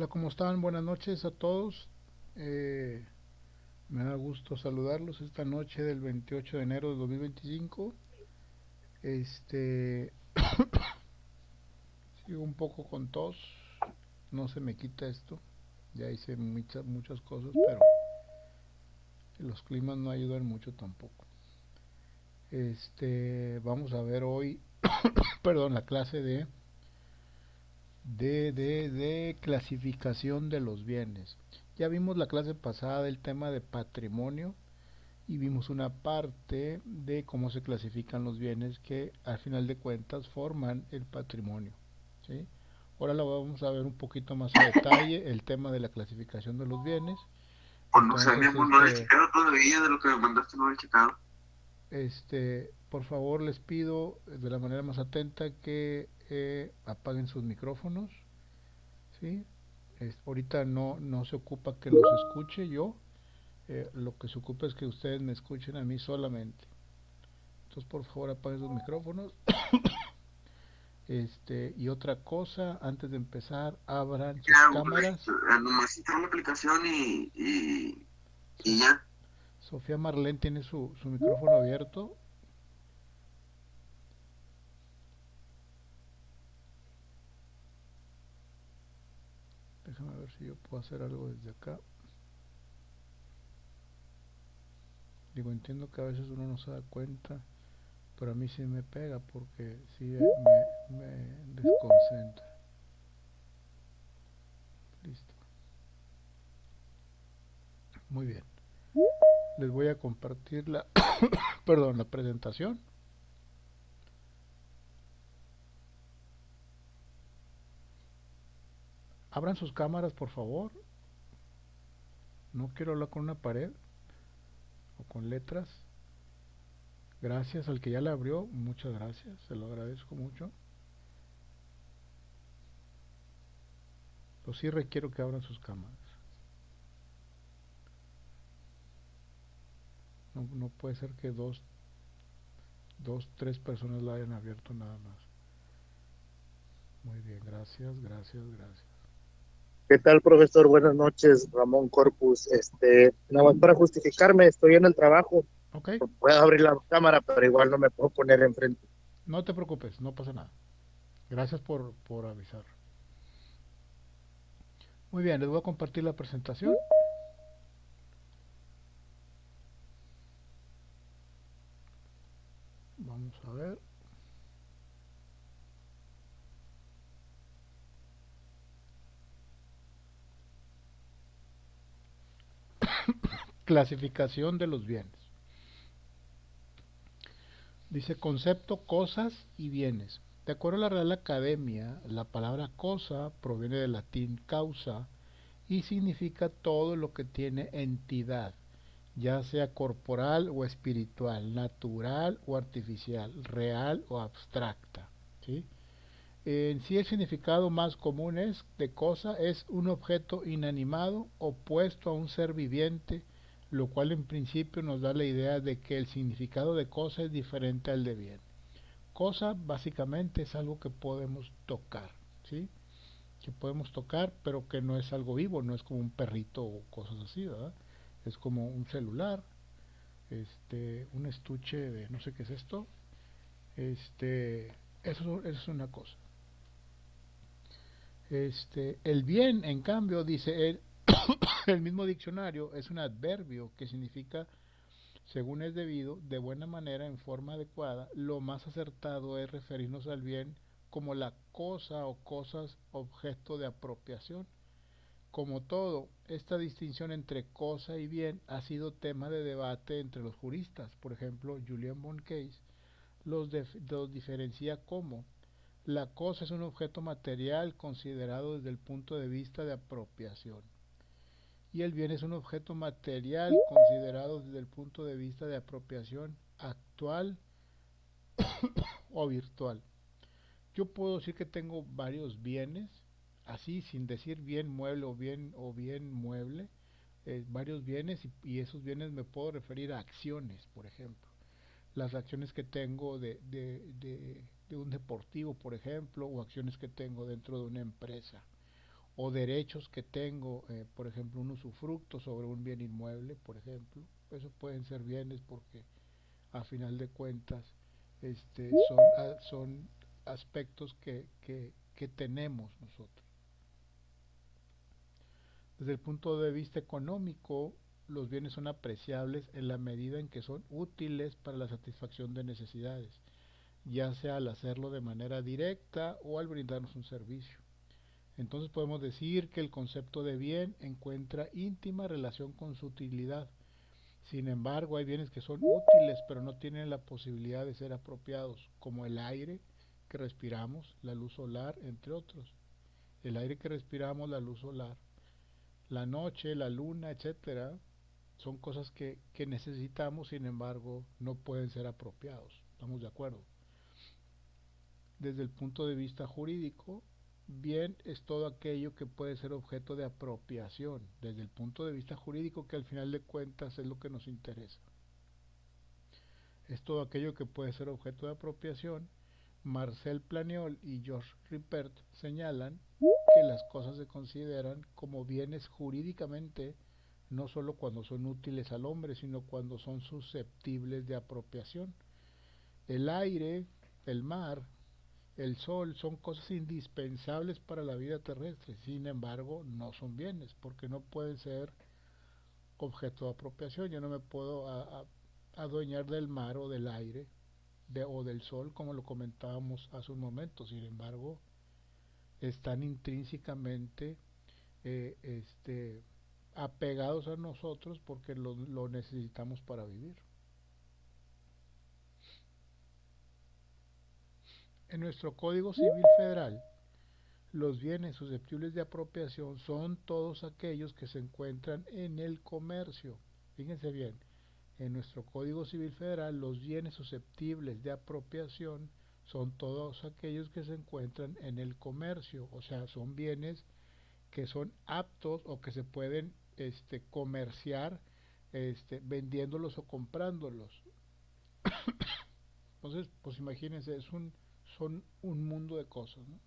Hola, ¿cómo están? Buenas noches a todos. Eh, Me da gusto saludarlos esta noche del 28 de enero de 2025. Este, Sigo un poco con tos, no se me quita esto. Ya hice muchas cosas, pero los climas no ayudan mucho tampoco. Vamos a ver hoy, perdón, la clase de clasificación de los bienes. Ya vimos la clase pasada el tema de patrimonio y vimos una parte de cómo se clasifican los bienes que al final de cuentas forman el patrimonio, ¿sí? Ahora lo vamos a ver un poquito más a detalle el tema de la clasificación de los bienes. Pues no sé, mi Entonces, amor, no lo he checado todavía de lo que me mandaste, no lo he checado. por favor les pido de la manera más atenta que apaguen sus micrófonos, ¿sí? Ahorita no se ocupa que los escuche yo, lo que se ocupa es que ustedes me escuchen a mí solamente. Entonces, por favor, apaguen sus micrófonos. Y otra cosa, antes de empezar, abran ¿Qué sus hago con esto? cámaras. Nomás instalo la aplicación y So- ya. Sofía Marlene tiene su micrófono abierto. Déjame ver si yo puedo hacer algo desde acá. Digo, entiendo que a veces uno no se da cuenta, pero a mí sí me pega porque sí me desconcentra. Listo. Muy bien. Les voy a compartir perdón, la presentación. Abran sus cámaras, por favor. No quiero hablar con una pared o con letras. Gracias al que ya la abrió, muchas gracias, se lo agradezco mucho. Pero sí requiero que abran sus cámaras. No puede ser que tres personas la hayan abierto nada más. Muy bien, gracias, gracias, gracias. ¿Qué tal, profesor? Buenas noches, Ramón Corpus. Nada más para justificarme, estoy en el trabajo. Ok, Puedo abrir la cámara, pero igual no me puedo poner enfrente. no te preocupes, no pasa nada. Gracias por avisar. Muy bien, les voy a compartir la presentación. Vamos a ver. Clasificación de los bienes. Dice concepto, cosas y bienes. De acuerdo a la Real Academia, la palabra cosa proviene del latín causa y significa todo lo que tiene entidad, ya sea corporal o espiritual, natural o artificial, real o abstracta, ¿sí? En sí el significado más común es de cosa es un objeto inanimado opuesto a un ser viviente, lo cual en principio nos da la idea de que el significado de cosa es diferente al de bien. Cosa básicamente es algo que podemos tocar, ¿sí? Que podemos tocar, pero que no es algo vivo, no es como un perrito o cosas así, ¿verdad? Es como un celular, un estuche de no sé qué es esto, eso es una cosa. El bien, en cambio, dice el mismo diccionario, es un adverbio que significa, según es debido, de buena manera, en forma adecuada. Lo más acertado es referirnos al bien como la cosa o cosas objeto de apropiación. Como todo, esta distinción entre cosa y bien ha sido tema de debate entre los juristas. Por ejemplo, Julian von Case los diferencia como la cosa es un objeto material considerado desde el punto de vista de apropiación y el bien es un objeto material considerado desde el punto de vista de apropiación actual o virtual. Yo puedo decir que tengo varios bienes, así sin decir bien mueble o bien mueble, varios bienes y esos bienes me puedo referir a acciones, por ejemplo. Las acciones que tengo de un deportivo, por ejemplo, o acciones que tengo dentro de una empresa, o derechos que tengo, por ejemplo, un usufructo sobre un bien inmueble, por ejemplo. Esos pueden ser bienes porque a final de cuentas son aspectos que tenemos nosotros. Desde el punto de vista económico, los bienes son apreciables en la medida en que son útiles para la satisfacción de necesidades, ya sea al hacerlo de manera directa o al brindarnos un servicio. Entonces podemos decir que el concepto de bien encuentra íntima relación con su utilidad. Sin embargo, hay bienes que son útiles pero no tienen la posibilidad de ser apropiados, como el aire que respiramos, la luz solar, entre otros. El aire que respiramos, la luz solar, la noche, la luna, etcétera, son cosas que necesitamos, sin embargo, no pueden ser apropiados. ¿Estamos de acuerdo? Desde el punto de vista jurídico, bien es todo aquello que puede ser objeto de apropiación, desde el punto de vista jurídico, que al final de cuentas es lo que nos interesa. Es todo aquello que puede ser objeto de apropiación. Marcel Planiol y George Ripert señalan que las cosas se consideran como bienes jurídicamente no solo cuando son útiles al hombre, sino cuando son susceptibles de apropiación. El aire, el mar, el sol son cosas indispensables para la vida terrestre, sin embargo no son bienes porque no pueden ser objeto de apropiación. Yo no me puedo adueñar del mar o del aire o del sol como lo comentábamos hace un momento, sin embargo están intrínsecamente eh, este, apegados a nosotros porque lo necesitamos para vivir. En nuestro Código Civil Federal, los bienes susceptibles de apropiación son todos aquellos que se encuentran en el comercio. Fíjense bien, en nuestro Código Civil Federal, los bienes susceptibles de apropiación son todos aquellos que se encuentran en el comercio, o sea, son bienes que son aptos o que se pueden comerciar vendiéndolos o comprándolos. Entonces, pues imagínense, son un mundo de cosas, ¿no?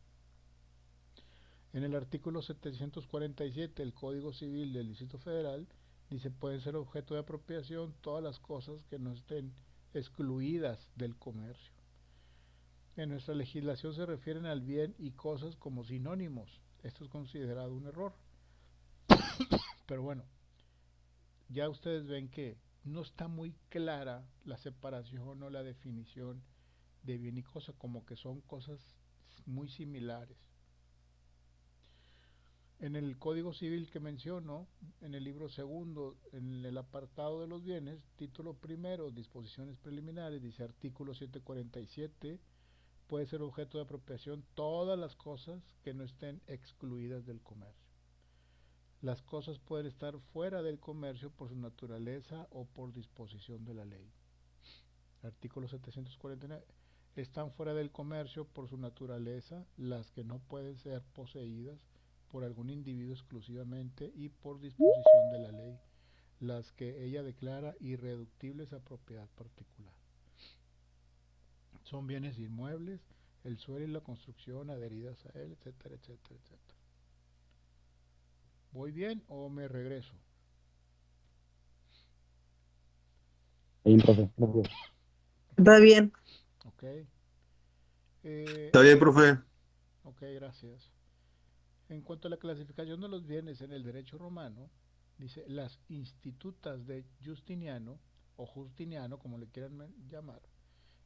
En el artículo 747 del Código Civil del Distrito Federal dice pueden ser objeto de apropiación todas las cosas que no estén excluidas del comercio. En nuestra legislación se refieren al bien y cosas como sinónimos. Esto es considerado un error. Pero bueno, ya ustedes ven que no está muy clara la separación o la definición de bien y cosa, como que son cosas muy similares. En el Código Civil que menciono, en el libro segundo, en el apartado de los bienes, título primero, disposiciones preliminares, dice artículo 747, puede ser objeto de apropiación todas las cosas que no estén excluidas del comercio. Las cosas pueden estar fuera del comercio por su naturaleza o por disposición de la ley. Artículo 749. Están fuera del comercio por su naturaleza las que no pueden ser poseídas por algún individuo exclusivamente y por disposición de la ley, las que ella declara irreductibles a propiedad particular. Son bienes inmuebles, el suelo y la construcción adheridas a él, etcétera, etcétera, etcétera. ¿Voy bien o me regreso? Ahí, profe, gracias. Está bien. Ok. Está bien, profe. Ok, gracias. En cuanto a la clasificación de los bienes en el derecho romano, dice las institutas de Justiniano, o Justiniano, como le quieran llamar,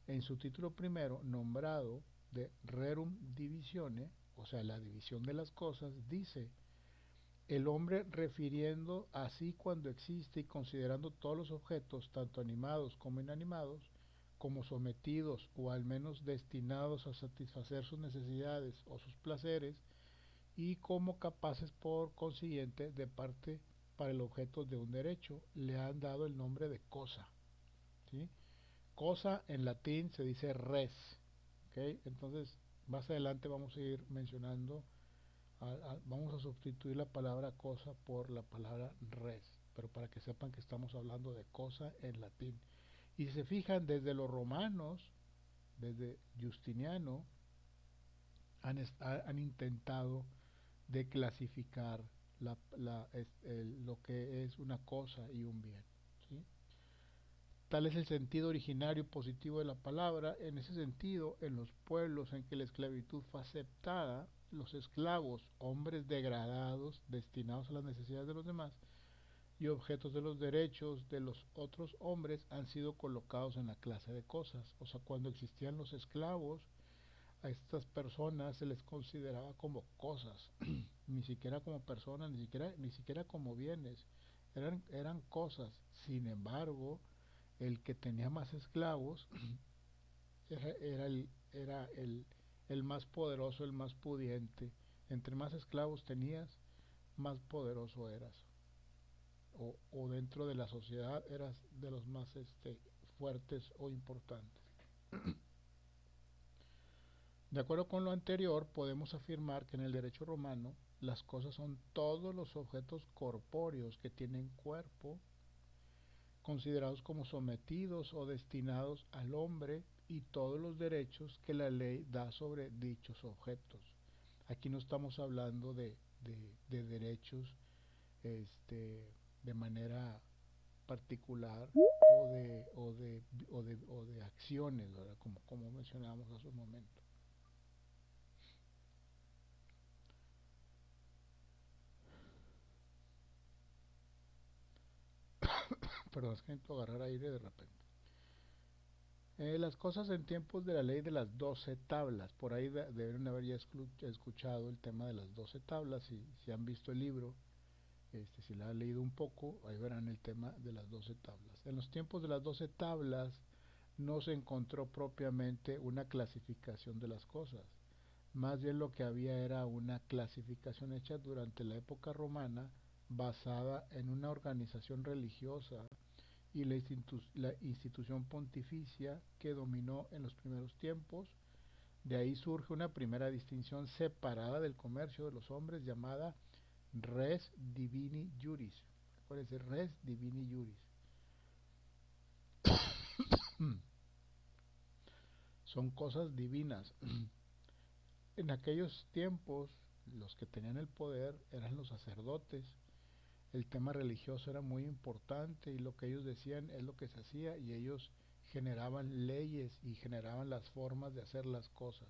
en su título primero, nombrado de Rerum Divisione, o sea, la división de las cosas, dice, el hombre refiriendo así cuando existe y considerando todos los objetos, tanto animados como inanimados, como sometidos o al menos destinados a satisfacer sus necesidades o sus placeres, y como capaces por consiguiente de parte para el objeto de un derecho, le han dado el nombre de cosa, ¿sí? Cosa en latín se dice res, ¿okay? Entonces más adelante vamos a ir mencionando, vamos a sustituir la palabra cosa por la palabra res, pero para que sepan que estamos hablando de cosa en latín. Y si se fijan, desde los romanos, desde Justiniano, han intentado de clasificar lo que es una cosa y un bien, ¿sí? Tal es el sentido originario positivo de la palabra. En ese sentido, en los pueblos en que la esclavitud fue aceptada, los esclavos, hombres degradados, destinados a las necesidades de los demás y objetos de los derechos de los otros hombres, han sido colocados en la clase de cosas. O sea, cuando existían los esclavos, a estas personas se les consideraba como cosas, ni siquiera como personas, ni siquiera como bienes, eran cosas. Sin embargo, el que tenía más esclavos era el más poderoso, el más pudiente. Entre más esclavos tenías, más poderoso eras. O dentro de la sociedad eras de los más fuertes o importantes. De acuerdo con lo anterior, podemos afirmar que en el derecho romano las cosas son todos los objetos corpóreos que tienen cuerpo, considerados como sometidos o destinados al hombre, y todos los derechos que la ley da sobre dichos objetos. Aquí no estamos hablando de derechos de manera particular o de acciones, ¿verdad? Como mencionábamos hace un momento. Perdón, es que necesito agarrar aire de repente. Las cosas en tiempos de la ley de las 12 tablas. Por ahí deben haber ya escuchado el tema de las 12 tablas. Si han visto el libro, si la han leído un poco, ahí verán el tema de las 12 tablas. En los tiempos de las 12 tablas no se encontró propiamente una clasificación de las cosas. Más bien lo que había era una clasificación hecha durante la época romana, basada en una organización religiosa y la institución pontificia que dominó en los primeros tiempos. De ahí surge una primera distinción separada del comercio de los hombres llamada res divini juris. Acuérdense, res divini juris. Son cosas divinas. En aquellos tiempos, los que tenían el poder eran los sacerdotes. El tema religioso era muy importante y lo que ellos decían es lo que se hacía, y ellos generaban leyes y generaban las formas de hacer las cosas.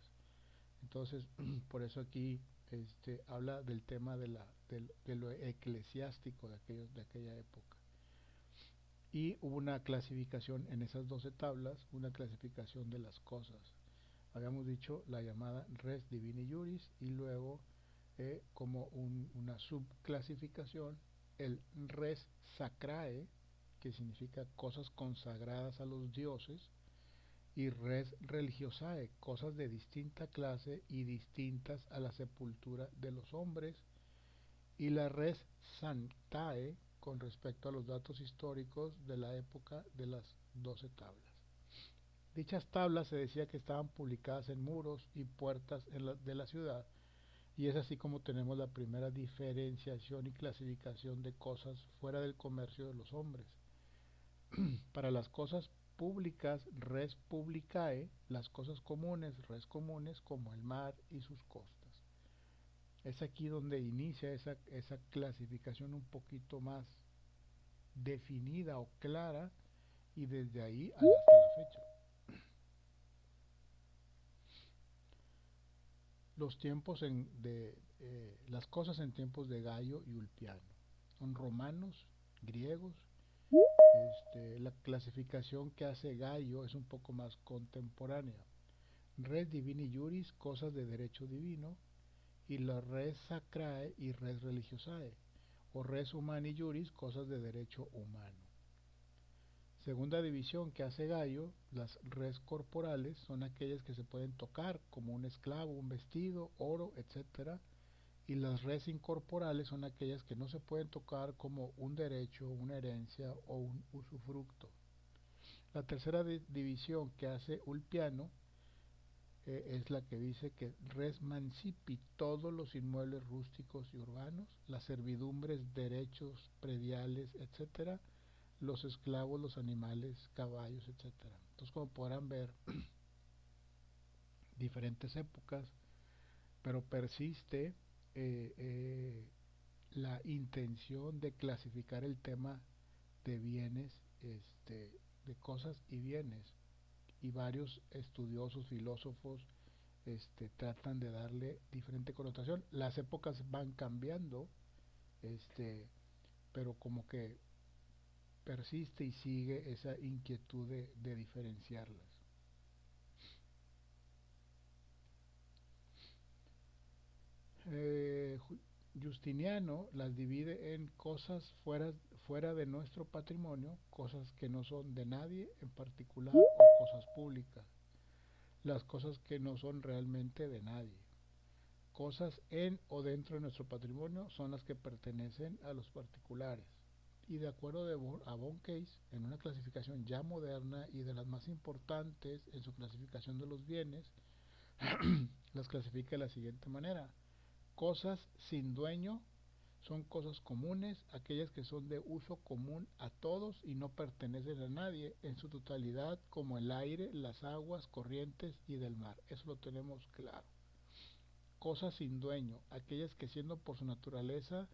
Entonces, por eso aquí habla del tema de lo eclesiástico de aquella época. Y hubo una clasificación en esas 12 tablas, una clasificación de las cosas. Habíamos dicho la llamada res divini juris, y luego como una subclasificación el res sacrae, que significa cosas consagradas a los dioses, y res religiosae, cosas de distinta clase y distintas a la sepultura de los hombres, y la res sanctae con respecto a los datos históricos de la época de las 12 tablas. Dichas tablas se decía que estaban publicadas en muros y puertas de la ciudad, y es así como tenemos la primera diferenciación y clasificación de cosas fuera del comercio de los hombres. Para las cosas públicas, res publicae; las cosas comunes, res comunes, como el mar y sus costas. Es aquí donde inicia esa clasificación un poquito más definida o clara, y desde ahí hasta la fecha. Las cosas en tiempos de Gallo y Ulpiano son romanos, griegos. La clasificación que hace Gallo es un poco más contemporánea: res divini juris, cosas de derecho divino, y la res sacrae y res religiosae, o res humani juris, cosas de derecho humano. Segunda división que hace Gallo: las res corporales son aquellas que se pueden tocar, como un esclavo, un vestido, oro, etc. Y las res incorporales son aquellas que no se pueden tocar, como un derecho, una herencia o un usufructo. La tercera división que hace Ulpiano es la que dice que res mancipi, todos los inmuebles rústicos y urbanos, las servidumbres, derechos prediales, etcétera, los esclavos, los animales, caballos, etcétera. Entonces, como podrán ver, diferentes épocas, pero persiste eh, eh, la intención de clasificar el tema de bienes, de cosas y bienes. Y varios estudiosos, filósofos, tratan de darle diferente connotación. Las épocas van cambiando, este, pero como que persiste y sigue esa inquietud de diferenciarlas. Eh, Justiniano las divide en cosas fuera de nuestro patrimonio, cosas que no son de nadie en particular o cosas públicas, las cosas que no son realmente de nadie. Cosas en o dentro de nuestro patrimonio son las que pertenecen a los particulares. Y de acuerdo a Von Case, en una clasificación ya moderna y de las más importantes en su clasificación de los bienes, las clasifica de la siguiente manera. Cosas sin dueño son cosas comunes, aquellas que son de uso común a todos y no pertenecen a nadie en su totalidad, como el aire, las aguas, corrientes y del mar. Eso lo tenemos claro. Cosas sin dueño, aquellas que siendo por su naturaleza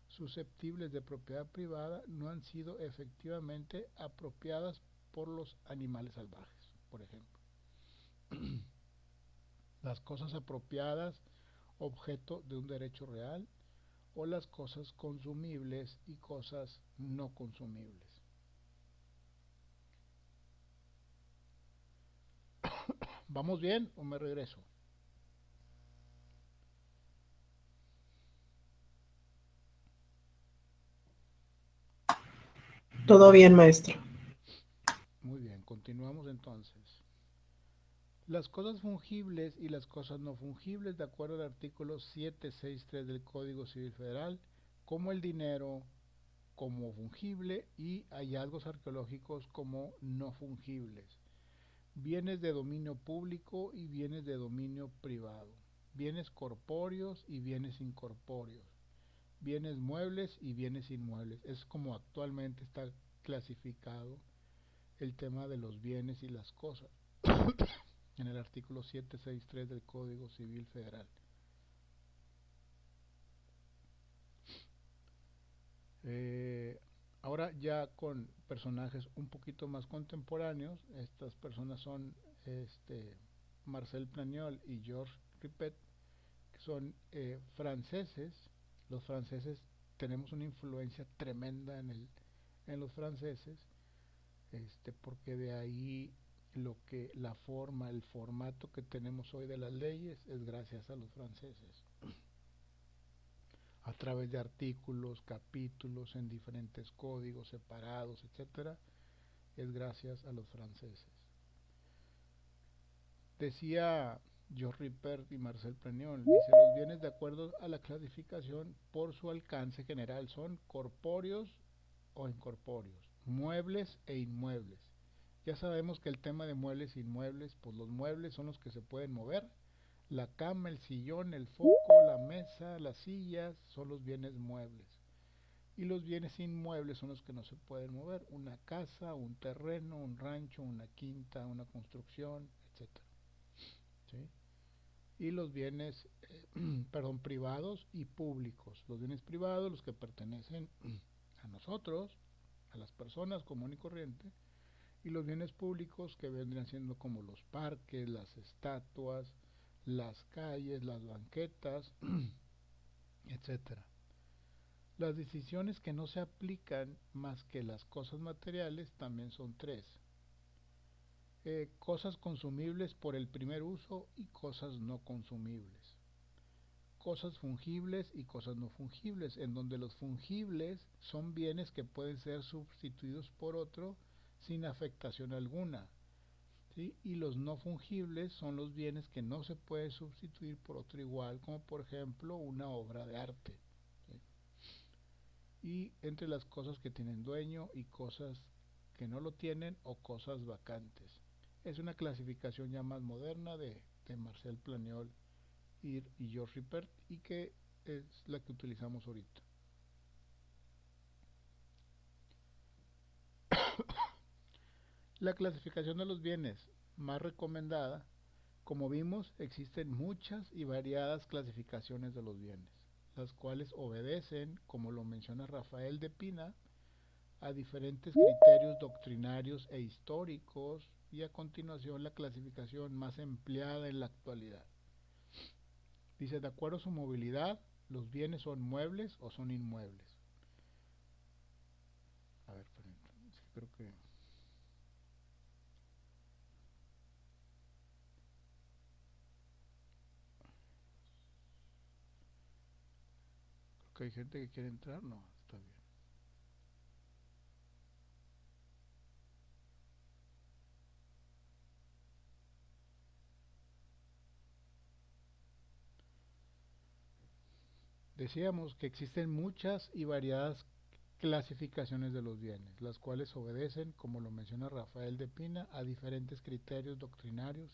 susceptibles de propiedad privada no han sido efectivamente apropiadas por los animales salvajes, por ejemplo. Las cosas apropiadas, objeto de un derecho real, o las cosas consumibles y cosas no consumibles. ¿Vamos bien o me regreso? Todo bien, maestro. Muy bien, continuamos entonces. Las cosas fungibles y las cosas no fungibles, de acuerdo al artículo 763 del Código Civil Federal, como el dinero como fungible y hallazgos arqueológicos como no fungibles, bienes de dominio público y bienes de dominio privado, bienes corpóreos y bienes incorpóreos, bienes muebles y bienes inmuebles. Es como actualmente está clasificado el tema de los bienes y las cosas en el artículo 763 del Código Civil Federal. Eh, Ahora ya con personajes un poquito más contemporáneos, estas personas son Marcel Planiol y Georges Ripet, que son franceses. Los franceses tenemos una influencia tremenda en los franceses, porque de ahí la forma, el formato que tenemos hoy de las leyes es gracias a los franceses, a través de artículos, capítulos en diferentes códigos separados, etcétera, es gracias a los franceses. Decía Georges Ripert y Marcel Planiol, dice, los bienes de acuerdo a la clasificación por su alcance general son corpóreos o incorpóreos, muebles e inmuebles. Ya sabemos que el tema de muebles e inmuebles, pues los muebles son los que se pueden mover, la cama, el sillón, el foco, la mesa, las sillas son los bienes muebles. Y los bienes inmuebles son los que no se pueden mover, una casa, un terreno, un rancho, una quinta, una construcción, etcétera. ¿Sí? Y los bienes, privados y públicos. Los bienes privados, los que pertenecen a nosotros, a las personas común y corriente, y los bienes públicos que vendrían siendo como los parques, las estatuas, las calles, las banquetas, etcétera. Las decisiones que no se aplican más que las cosas materiales también son tres. Cosas consumibles por el primer uso y cosas no consumibles. Cosas fungibles y cosas no fungibles, en donde los fungibles son bienes que pueden ser sustituidos por otro sin afectación alguna. ¿Sí? Y los no fungibles son los bienes que no se puede sustituir por otro igual, como por ejemplo una obra de arte. ¿Sí? Y entre las cosas que tienen dueño y cosas que no lo tienen o cosas vacantes. Es una clasificación ya más moderna de Marcel Planiol y Georges Ripert, y que es la que utilizamos ahorita. La clasificación de los bienes más recomendada, como vimos, existen muchas y variadas clasificaciones de los bienes. las cuales obedecen, como lo menciona Rafael de Pina, a diferentes criterios doctrinarios e históricos, y a continuación la clasificación más empleada en la actualidad. Dice, de acuerdo a su movilidad, los bienes son muebles o son inmuebles. A ver, permítanme, es que creo que hay gente que quiere entrar, no, está bien. Decíamos que existen muchas y variadas clasificaciones de los bienes, las cuales obedecen, como lo menciona Rafael de Pina, a diferentes criterios doctrinarios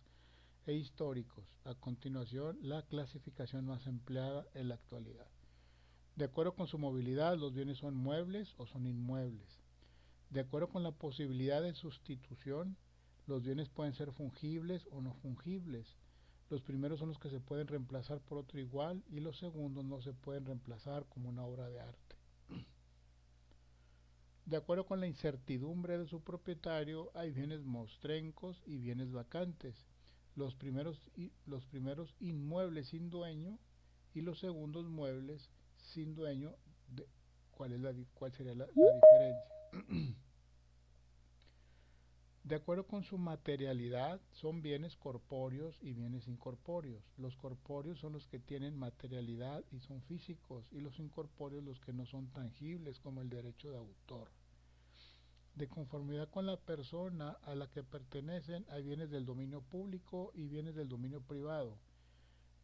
e históricos. A continuación, la clasificación más empleada en la actualidad. De acuerdo con su movilidad, los bienes son muebles o son inmuebles. De acuerdo con la posibilidad de sustitución, los bienes pueden ser fungibles o no fungibles. Los primeros son los que se pueden reemplazar por otro igual y los segundos no se pueden reemplazar como una obra de arte. De acuerdo con la incertidumbre de su propietario, hay bienes mostrencos y bienes vacantes. Los primeros inmuebles sin dueño y los segundos muebles sin dueño. ¿Cuál sería la diferencia? De acuerdo con su materialidad, son bienes corpóreos y bienes incorpóreos. Los corpóreos son los que tienen materialidad y son físicos, y los incorpóreos los que no son tangibles, como el derecho de autor. De conformidad con la persona a la que pertenecen, hay bienes del dominio público y bienes del dominio privado,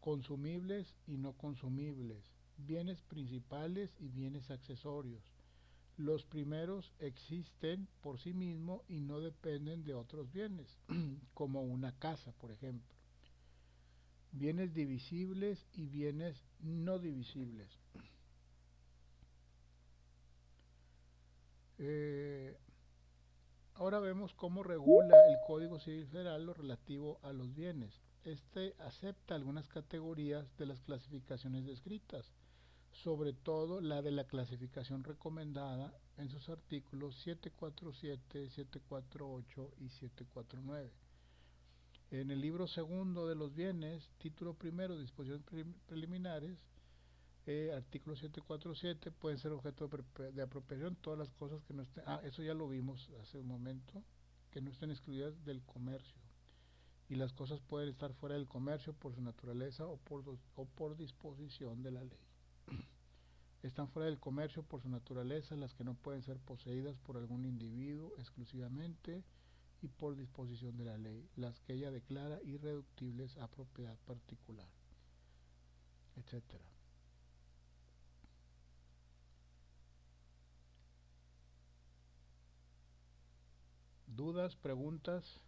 consumibles y no consumibles, bienes principales y bienes accesorios. Los primeros existen por sí mismos y no dependen de otros bienes, como una casa, por ejemplo. Bienes divisibles y bienes no divisibles. Ahora vemos cómo regula el Código Civil Federal lo relativo a los bienes. Este acepta algunas categorías de las clasificaciones descritas, sobre todo la de la clasificación recomendada en sus artículos 747, 748 y 749. En el libro segundo de los bienes, título primero, disposiciones preliminares, artículo 747, pueden ser objeto de apropiación todas las cosas que no estén, eso ya lo vimos hace un momento, que no estén excluidas del comercio. Y las cosas pueden estar fuera del comercio por su naturaleza o por disposición de la ley. Están fuera del comercio por su naturaleza las que no pueden ser poseídas por algún individuo exclusivamente y por disposición de la ley, las que ella declara irreductibles a propiedad particular, etcétera. ¿Dudas, preguntas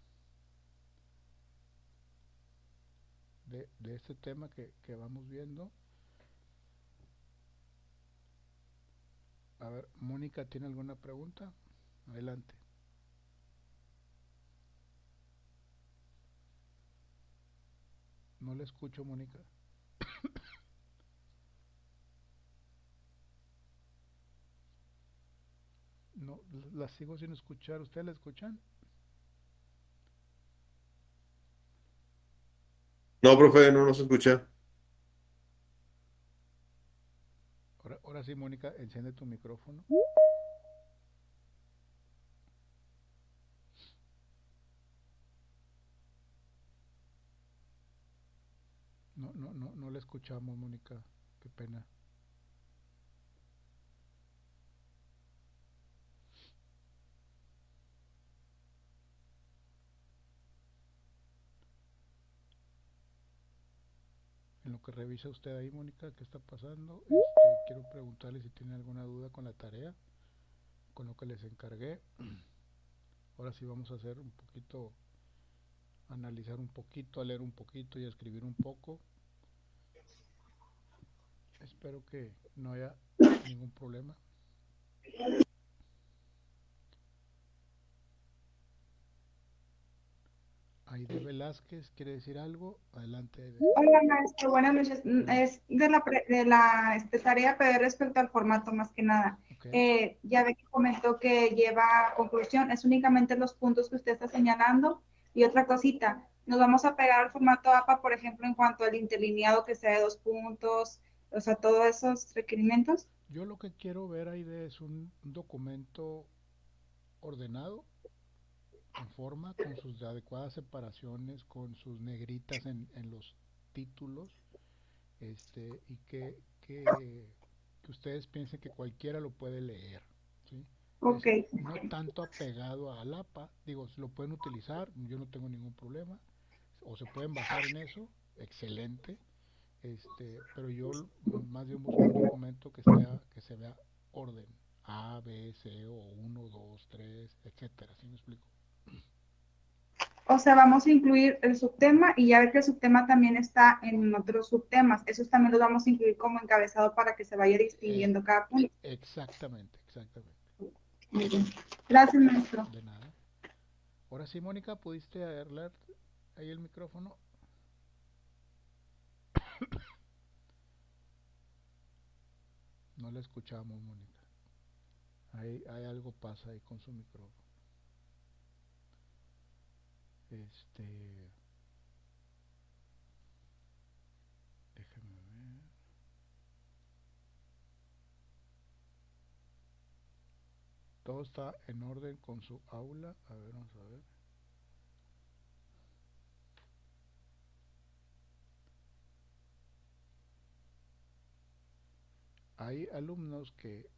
de este tema que vamos viendo? A ver, Mónica, ¿tiene alguna pregunta? Adelante. No le escucho, Mónica. No, la sigo sin escuchar. ¿Ustedes la escuchan? No, profe, no nos escucha. Ahora sí, Mónica, enciende tu micrófono. No la escuchamos, Mónica. Qué pena. En lo que revisa usted ahí, Mónica, ¿qué está pasando? Quiero preguntarle si tiene alguna duda con la tarea, con lo que les encargué. Ahora sí vamos a hacer un poquito, analizar un poquito, a leer un poquito y a escribir un poco. Espero que no haya ningún problema. Aide Velázquez, ¿quiere decir algo? Adelante, Aide. Hola, maestro, buenas noches. Bueno, Es de la tarea, pero respecto al formato más que nada. ok. Ya ve que comentó que lleva conclusión, es únicamente los puntos que usted está señalando. Y otra cosita, nos vamos a pegar al formato APA, por ejemplo, en cuanto al interlineado que sea de 2 puntos, o sea, todos esos requerimientos. Yo lo que quiero ver, Aide, es un documento ordenado, en forma, con sus adecuadas separaciones, con sus negritas en los títulos, y que ustedes piensen que cualquiera lo puede leer, ¿sí? Ok, No tanto apegado a APA, digo, si lo pueden utilizar, yo no tengo ningún problema, o se pueden basar en eso, excelente, pero yo más bien busco un documento que se vea orden, A, B, C, o uno 2 3 etcétera, ¿sí me explico? o sea, vamos a incluir el subtema y ya ver que el subtema también está en otros subtemas. Esos también los vamos a incluir como encabezado para que se vaya Eh, distinguiendo cada punto. exactamente, exactamente. Muy bien. Gracias, maestro. De nada. Ahora sí, Mónica, ¿pudiste hablar ahí el micrófono? No la escuchamos, Mónica. Hay algo pasa ahí con su micrófono. Este, déjame ver. Todo está en orden con su aula. A ver, vamos a ver. Hay alumnos que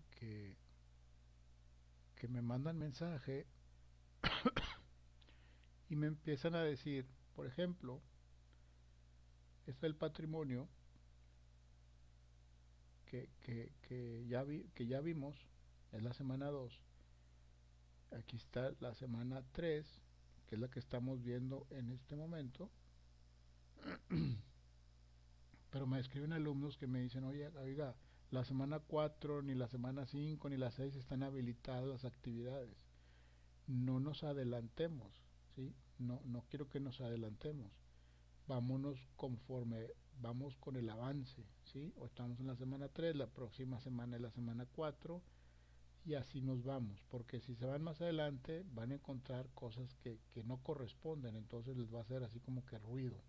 me mandan mensaje y me empiezan a decir, por ejemplo, está el patrimonio que ya vimos, es la semana 2. Aquí está la semana 3, que es la que estamos viendo en este momento. Pero me escriben alumnos que me dicen, oye, oiga, la semana 4 ni la semana 5 ni la 6 están habilitadas las actividades. No nos adelantemos, ¿sí? No quiero que nos adelantemos. Vámonos conforme vamos con el avance, ¿sí? O estamos en la semana 3, la próxima semana es la semana 4 y así nos vamos, porque si se van más adelante van a encontrar cosas que no corresponden, entonces les va a hacer así como que ruido.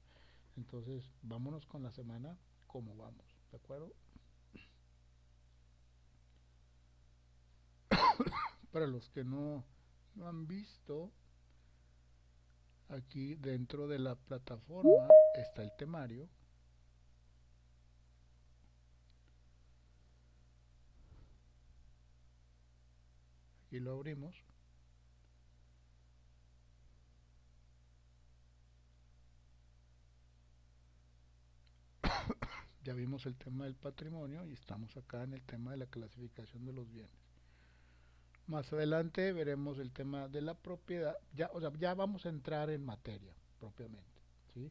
Entonces, vámonos con la semana como vamos, ¿de acuerdo? Para los que no han visto, aquí dentro de la plataforma está el temario. Aquí lo abrimos. Ya vimos el tema del patrimonio y estamos acá en el tema de la clasificación de los bienes. Más adelante veremos el tema de la propiedad. Ya, o sea, ya vamos a entrar en materia propiamente, ¿sí?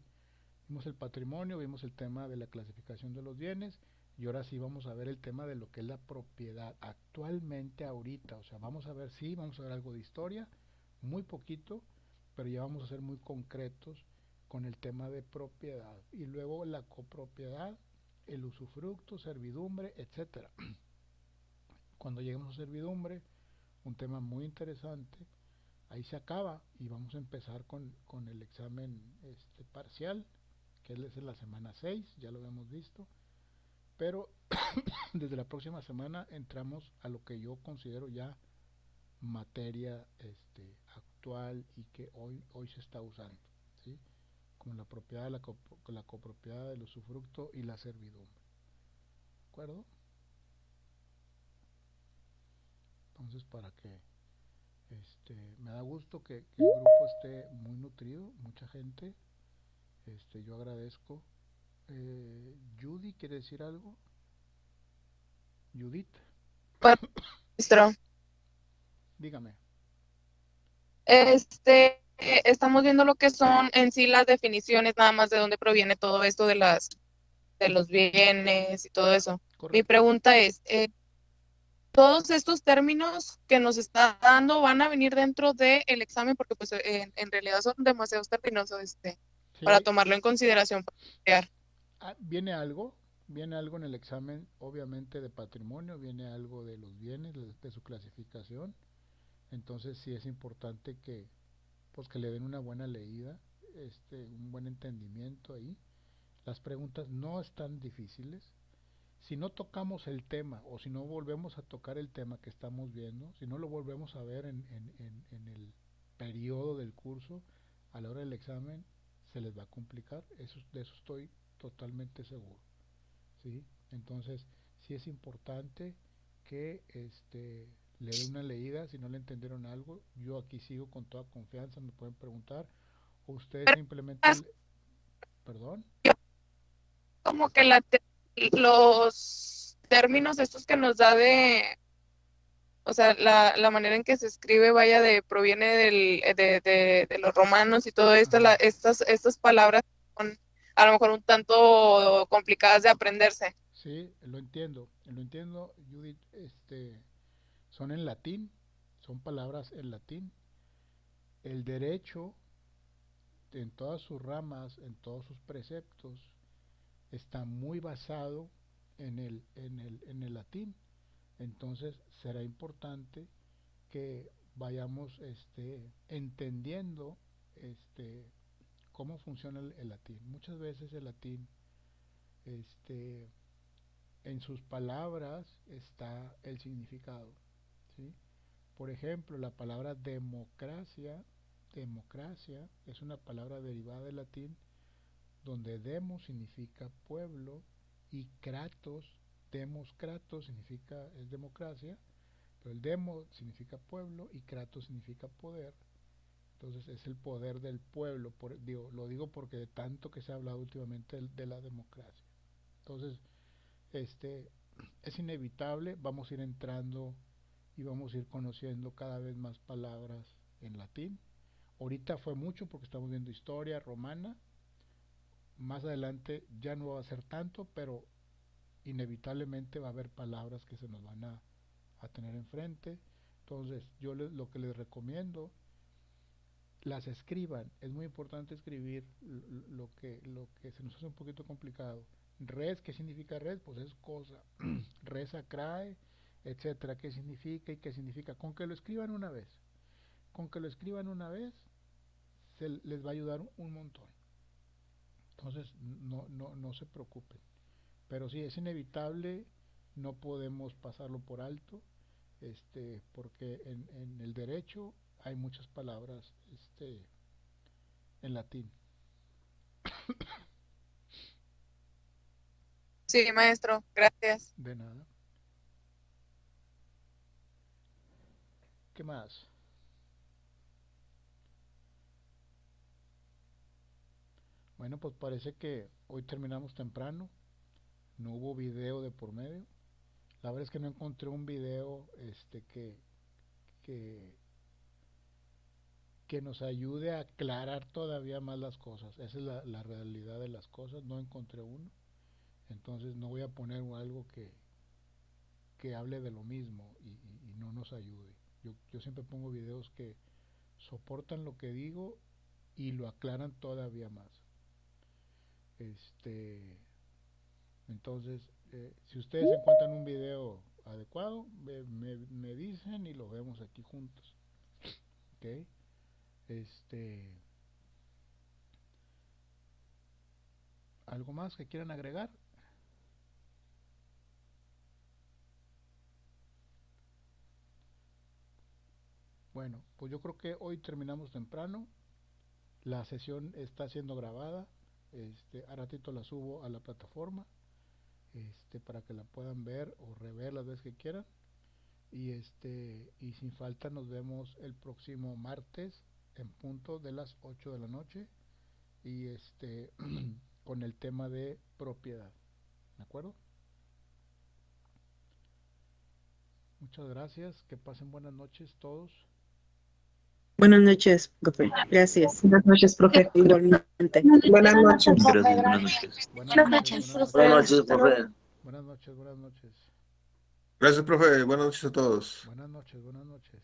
Vimos el patrimonio, vimos el tema de la clasificación de los bienes y ahora sí vamos a ver el tema de lo que es la propiedad actualmente ahorita. O sea, vamos a ver, sí, vamos a ver algo de historia, muy poquito, pero ya vamos a ser muy concretos con el tema de propiedad. Y luego la copropiedad, el usufructo, servidumbre, etcétera. Cuando lleguemos a servidumbre, un tema muy interesante, ahí se acaba y vamos a empezar con el examen parcial, que es en la semana 6, ya lo habíamos visto, pero desde la próxima semana entramos a lo que yo considero ya materia actual y que hoy se está usando, ¿sí? Como la propiedad, la copropiedad, el usufructo y la servidumbre, ¿de acuerdo? Entonces, para que me da gusto que el grupo esté muy nutrido, mucha gente, yo agradezco. Judy, ¿quiere decir algo? Judith, Maestro, dígame. estamos viendo lo que son en sí las definiciones, nada más de dónde proviene todo esto de los bienes y todo eso. Mi Correcto. pregunta es, todos estos términos que nos está dando van a venir dentro del examen porque pues en realidad son demasiados términos para Sí, tomarlo en consideración para estudiar. viene algo en el examen, obviamente de patrimonio, viene algo de los bienes, de su clasificación. Entonces sí es importante que, pues que le den una buena leída, un buen entendimiento ahí. Las preguntas no están difíciles. Si no tocamos el tema o si no volvemos a tocar el tema que estamos viendo, si no lo volvemos a ver en el periodo del curso, a la hora del examen se les va a complicar. De eso estoy totalmente seguro. ¿Sí? Entonces, sí es importante que le den una leída. Si no le entendieron algo, yo aquí sigo con toda confianza, me pueden preguntar. O ustedes simplemente, perdón. Como que los términos estos que nos da o sea, la manera en que se escribe, proviene de los romanos y todo esto, Ajá. estas palabras son a lo mejor un tanto complicadas de aprenderse. Sí, lo entiendo, Judith, son en latín, son palabras en latín. El derecho, en todas sus ramas, en todos sus preceptos, está muy basado en el latín. Entonces será importante que vayamos entendiendo cómo funciona el latín. Muchas veces el latín, este, en sus palabras está el significado, ¿sí? Por ejemplo, la palabra democracia es una palabra derivada del latín donde demos significa pueblo y kratos significa es democracia, pero el demo significa pueblo y kratos significa poder. Entonces es el poder del pueblo, lo digo porque de tanto que se ha hablado últimamente de la democracia. Entonces, es inevitable, vamos a ir entrando y vamos a ir conociendo cada vez más palabras en latín. Ahorita fue mucho porque estamos viendo historia romana, más adelante ya no va a ser tanto, pero inevitablemente va a haber palabras que se nos van a tener enfrente. Entonces yo lo que les recomiendo, las escriban. Es muy importante escribir lo que se nos hace un poquito complicado. Res, ¿qué significa res? Pues es cosa. Res sacrae, etcétera. ¿Qué significa y qué significa? Con que lo escriban una vez. Con que lo escriban una vez, les va a ayudar un montón. Entonces, no se preocupen. Pero sí, es inevitable, no podemos pasarlo por alto, porque en el derecho hay muchas palabras en latín. Sí, maestro, gracias. De nada. ¿Qué más? Bueno, pues parece que hoy terminamos temprano. No hubo video de por medio. La verdad es que no encontré un video que, que nos ayude a aclarar todavía más las cosas. Esa es la realidad de las cosas. No encontré uno. Entonces no voy a poner algo que hable de lo mismo y no nos ayude. Yo siempre pongo videos que soportan lo que digo y lo aclaran todavía más. Entonces, si ustedes encuentran un video adecuado, me dicen y lo vemos aquí juntos. ¿Ok? ¿Algo más que quieran agregar? Bueno, pues yo creo que hoy terminamos temprano. La sesión está siendo grabada. A ratito la subo a la plataforma, para que la puedan ver o rever las veces que quieran. Y sin falta nos vemos el próximo martes en punto de las 8 de la noche y con el tema de propiedad. ¿De acuerdo? Muchas gracias, que pasen buenas noches todos. Buenas noches, profe. Gracias. Buenas noches, profe. Igualmente. Buenas noches. Gracias, buenas noches. Buenas noches, Buenas noches, profe. buenas noches. Gracias, profe. Buenas noches a todos. Buenas noches, buenas noches.